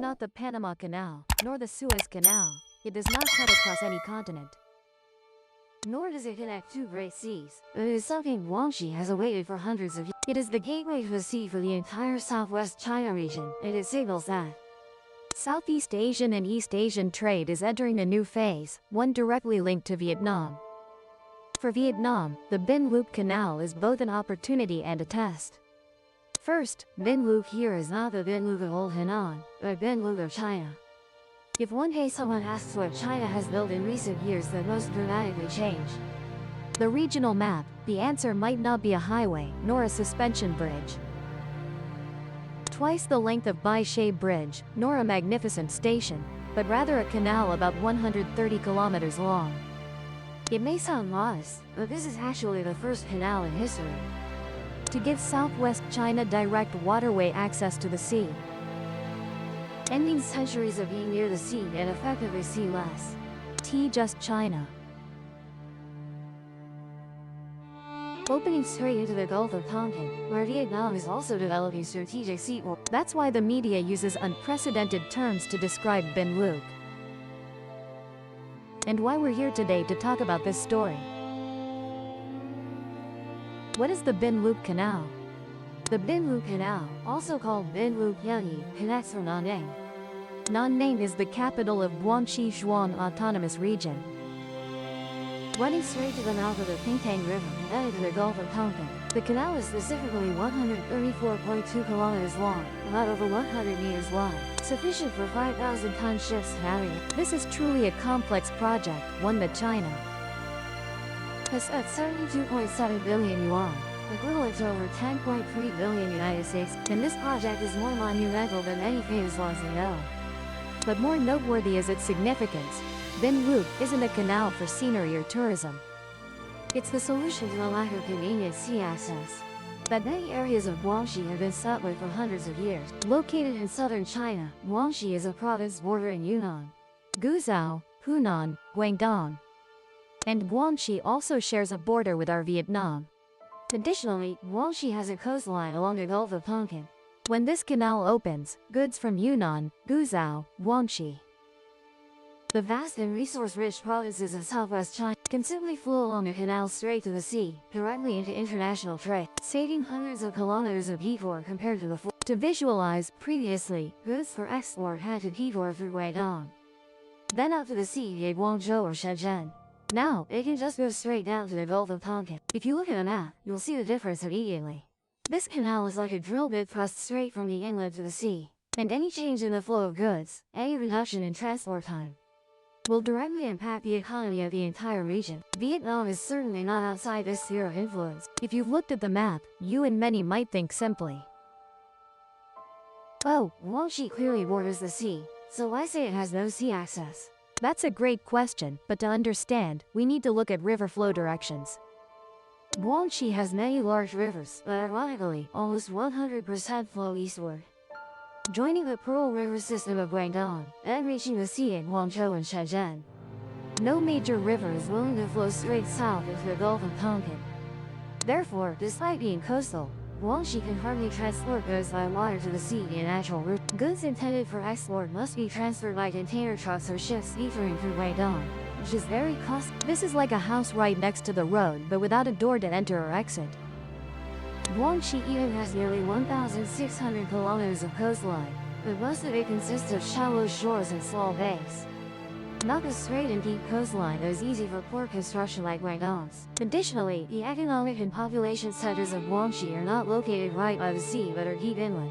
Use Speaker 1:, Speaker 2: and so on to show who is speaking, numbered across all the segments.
Speaker 1: not the Panama Canal, nor the Suez Canal. It does not cut across any continent.
Speaker 2: Nor does it connect two great seas. It is something Guangxi has awaited for hundreds of years. It is the gateway to the sea for the entire southwest China region, and it signals that
Speaker 1: Southeast Asian and East Asian trade is entering a new phase, one directly linked to Vietnam. For Vietnam, the Binh Loop Canal is both an opportunity and a test. First,
Speaker 2: Binh Loop here is not the Binh Loop of old Henan, but Binh Loop of China. If one day someone asks what China has built in recent years that most dramatically changed
Speaker 1: the regional map, the answer might not be a highway, nor a suspension bridge. Twice the length of Bai Shay Bridge, nor a magnificent station, but rather a canal about 130 kilometers long.
Speaker 2: It may sound modest, but this is actually the first canal in history
Speaker 1: to give southwest China direct waterway access to the sea,
Speaker 2: ending centuries of being near the sea and effectively sealess.
Speaker 1: Just China.
Speaker 2: Opening straight into the Gulf of Tonkin, where Vietnam is also developing strategic seaports.
Speaker 1: That's why the media uses unprecedented terms to describe Binh Loop. And why we're here today to talk about this story. What is the Binh Loop Canal?
Speaker 2: The Binh Loop Canal, also called Binh Loop Yanyi, connects from Nanning.
Speaker 1: Nanning is the capital of Guangxi Zhuang Autonomous Region.
Speaker 2: Running straight to the mouth of the Pingtang River and then into the Gulf of Tonkin, the canal is specifically 134.2 kilometers long, about over 100 meters wide, sufficient for 5,000-ton ships to navigate.
Speaker 1: This is truly a complex project, one that China
Speaker 2: has spent 72.7 billion yuan, equivalent to over 10.3 billion United States, and this project is more monumental than any famous ones we know.
Speaker 1: But more noteworthy is its significance. Binh Loop isn't a canal for scenery or tourism.
Speaker 2: It's the solution to the lack of convenient sea access that many areas of Guangxi have been stuck with for hundreds of years. Located in southern China, Guangxi is a province bordering Yunnan,
Speaker 1: Guizhou, Hunan, Guangdong. And Guangxi also shares a border with our Vietnam.
Speaker 2: Additionally, Guangxi has a coastline along the Gulf of Tonkin.
Speaker 1: When this canal opens, goods from Yunnan, Guizhou, Guangxi,
Speaker 2: the vast and resource-rich provinces of southwest China, can simply flow along the canal straight to the sea, directly into international trade, saving hundreds of kilometers of detour compared to before.
Speaker 1: To visualize,
Speaker 2: previously, goods for export had to detour through Guangdong, then out to the sea via Guangzhou or Shenzhen. Now, it can just go straight down to the Gulf of Tonkin. If you look at a map, you'll see the difference immediately. This canal is like a drill bit thrust straight from the inlet to the sea, and any change in the flow of goods, any reduction in transport time, will directly impact the economy of the entire region. Vietnam is certainly not outside this sphere of influence.
Speaker 1: If you've looked at the map, you and many might think simply,
Speaker 2: oh, Guangxi clearly borders the sea, so why say it has no sea access?
Speaker 1: That's a great question, but to understand, we need to look at river flow directions.
Speaker 2: Guangxi has many large rivers, but ironically, almost 100% flow eastward, joining the Pearl River system of Guangdong, and reaching the sea in Guangzhou and Shenzhen. No major river is willing to flow straight south into the Gulf of Tonkin. Therefore, despite being coastal, Guangxi can hardly transport goods by water to the sea in natural route. Goods intended for export must be transferred by container trucks or ships detouring through Guangdong, which is very costly.
Speaker 1: This is like a house right next to the road but without a door to enter or exit.
Speaker 2: Guangxi even has nearly 1,600 kilometers of coastline, but most of it consists of shallow shores and small bays. Not the straight and deep coastline that is easy for port construction like Guangdong's. Additionally, the economic and population centers of Guangxi are not located right by the sea but are deep inland,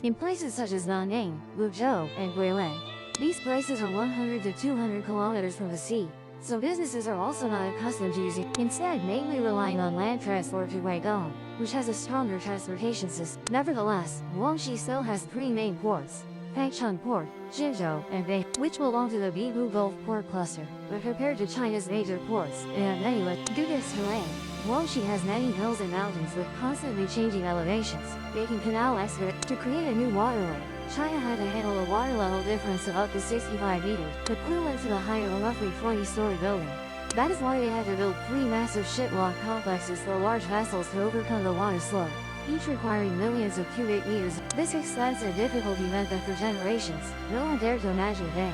Speaker 2: in places such as Nanning, Luzhou, and Guilin. These places are 100 to 200 kilometers from the sea, so businesses are also not accustomed to using, instead mainly relying on land transport to Guangdong, which has a stronger transportation system. Nevertheless, Guangxi still has three main ports: Fangcheng Port, Jinzhou, and Bay, which belong to the Beihu Gulf port cluster. But compared to China's major ports, it has many less. Due to its terrain, Guangxi has many hills and mountains with constantly changing elevations, making canal expert. To create a new waterway, China had to handle a water level difference of up to 65 meters, equivalent to the height of a roughly 20-story building. That is why they had to build three massive ship lock complexes for large vessels to overcome the water slope. each requiring millions of cubic meters. This expense and difficulty meant that for generations, no one dared to imagine a day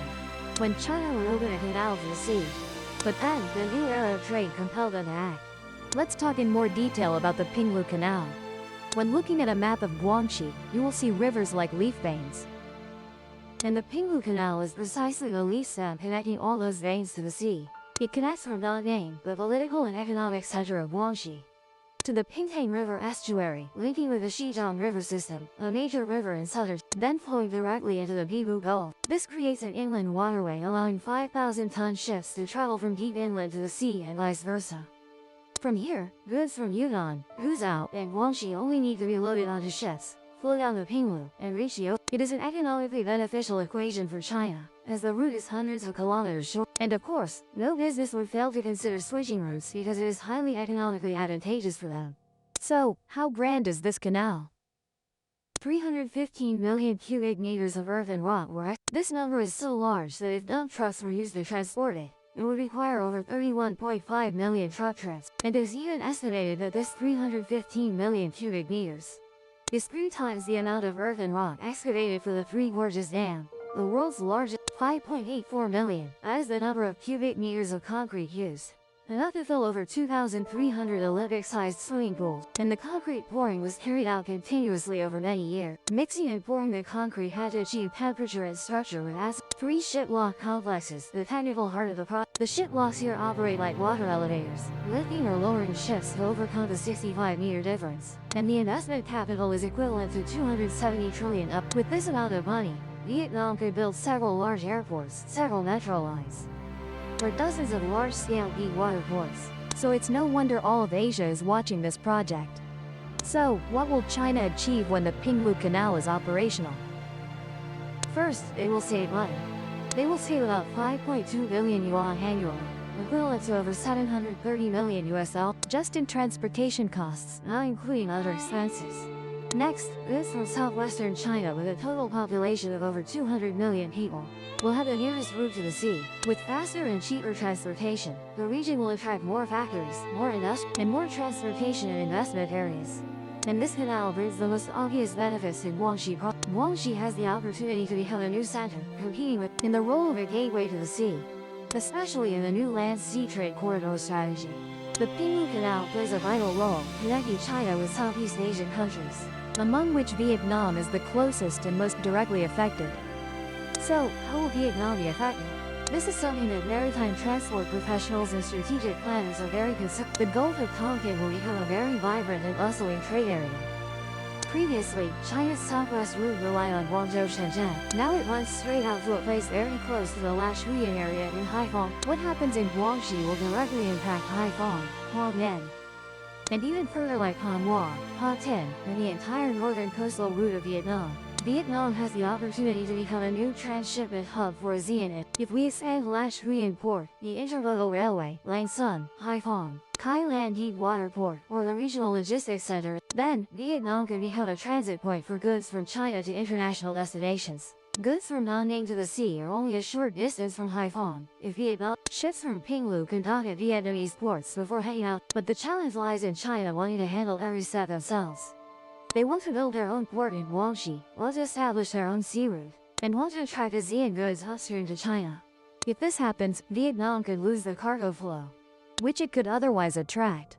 Speaker 2: when China would open a canal to the sea. But then, the new era of trade compelled them to act.
Speaker 1: Let's talk in more detail about the Pinglu Canal. When looking at a map of Guangxi, you will see rivers like leaf veins.
Speaker 2: And the Pinglu Canal is precisely the leaf stem connecting all those veins to the sea. It connects from Dalian, the political and economic center of Guangxi, to the Pingtang River estuary, linking with the Xizang River system, a major river in southern, then flowing directly into the Tonkin Gulf. This creates an inland waterway allowing 5,000-ton ships to travel from deep inland to the sea and vice versa. From here, goods from Yunnan, Huzhou, and Guangxi only need to be loaded onto ships, flow down the Pinglu, and reach the ocean. It is an economically beneficial equation for China, as the route is hundreds of kilometers short. And of course, no business would fail to consider switching routes because it is highly economically advantageous for them.
Speaker 1: So, how grand is this canal?
Speaker 2: 315 million cubic meters of earth and rock were. This number is so large that if dump trucks were used to transport it, it would require over 31.5 million truck trips. And it is even estimated that this 315 million cubic meters is 3 times the amount of earth and rock excavated for the Three Gorges Dam, the world's largest. 5.84 million. That is the number of cubic meters of concrete used, enough to fill over 2,300 Olympic-sized swimming pools. And the concrete pouring was carried out continuously over many years. Mixing and pouring the concrete had to achieve temperature and structure with acid. 3 ship lock complexes, the technical heart of the project. The ship locks here operate like water elevators, lifting or lowering ships to overcome the 65-meter difference. And the investment capital is equivalent to 270 trillion up. With this amount of money, Vietnam could build several large airports, several metro lines, or dozens of large-scale deep water ports.
Speaker 1: So it's no wonder all of Asia is watching this project. So, what will China achieve when the Pinglu Canal is operational?
Speaker 2: First, it will save money. They will save about 5.2 billion yuan annually, equivalent to over 730 million US dollars,
Speaker 1: just in transportation costs,
Speaker 2: not including other expenses. Next, goods from southwestern China with a total population of over 200 million people will have the nearest route to the sea. With faster and cheaper transportation, the region will attract more factories, more industry, and more transportation and investment areas. And this canal brings the most obvious benefits to Guangxi. Guangxi has the opportunity to become a new center, competing with in the role of a gateway to the sea, especially in the new land-sea trade corridor strategy. The Pinglu Canal plays a vital role, connecting China with Southeast Asian countries,
Speaker 1: among which Vietnam is the closest and most directly affected.
Speaker 2: So, how will Vietnam be affected? This is something that maritime transport professionals and strategic planners are very concerned. The Gulf of Tonkin will become a very vibrant and bustling trade area. Previously, China's southwest route relied on Guangzhou-Shenzhen. Now it runs straight out to a place very close to the Lashuyan area in Haiphong. What happens in Guangxi will directly impact Haiphong, Hualien, and even further like Han Hoa, Ha Tin, and the entire northern coastal route of Vietnam. Vietnam has the opportunity to become a new transshipment hub for ASEAN. If we expand Lashuyan Port, the intermodal railway, Lang Son, Haiphong, Kai Lan Deep Water Port, or the regional logistics center, then Vietnam could become a transit point for goods from China to international destinations. Goods from Nanning to the sea are only a short distance from Haiphong. If Vietnam, ships from Pinglu can dock at Vietnamese ports before heading out, but the challenge lies in China wanting to handle every step themselves. They want to build their own port in Guangxi, want to establish their own sea route, and want to attract ASEAN goods upstream to China.
Speaker 1: If this happens, Vietnam could lose the cargo flow, which it could otherwise attract.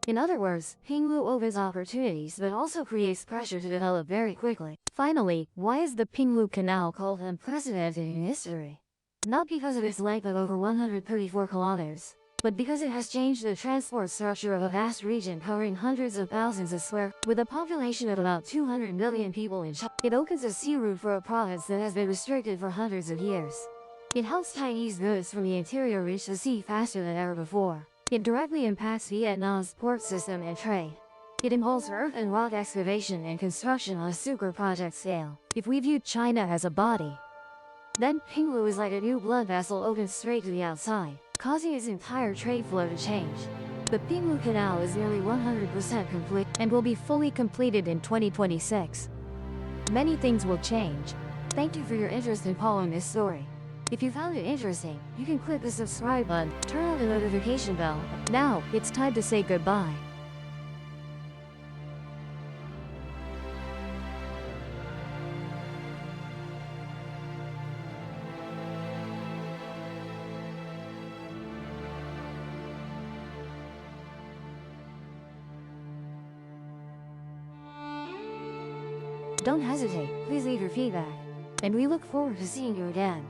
Speaker 2: In other words, Pinglu opens opportunities but also creates pressure to develop very quickly.
Speaker 1: Finally, why is the Pinglu Canal called
Speaker 2: unprecedented in history? Not because of its length of over 134 kilometers, but because it has changed the transport structure of a vast region covering hundreds of thousands of square, with a population of about 200 million people in China. It opens a sea route for a province that has been restricted for hundreds of years. It helps Chinese goods from the interior reach the sea faster than ever before. It directly impacts Vietnam's port system and trade. It involves earth and rock excavation and construction on a super project scale.
Speaker 1: If we view China as a body,
Speaker 2: then Pinglu is like a new blood vessel opened straight to the outside, causing its entire trade flow to change. The Pinglu Canal is nearly 100% complete
Speaker 1: and will be fully completed in 2026. Many things will change.
Speaker 2: Thank you for your interest in following this story. If you found it interesting, you can click the subscribe button, turn on the notification bell.
Speaker 1: Now, it's time to say goodbye.
Speaker 2: Don't hesitate, please leave your feedback. And we look forward to seeing you again.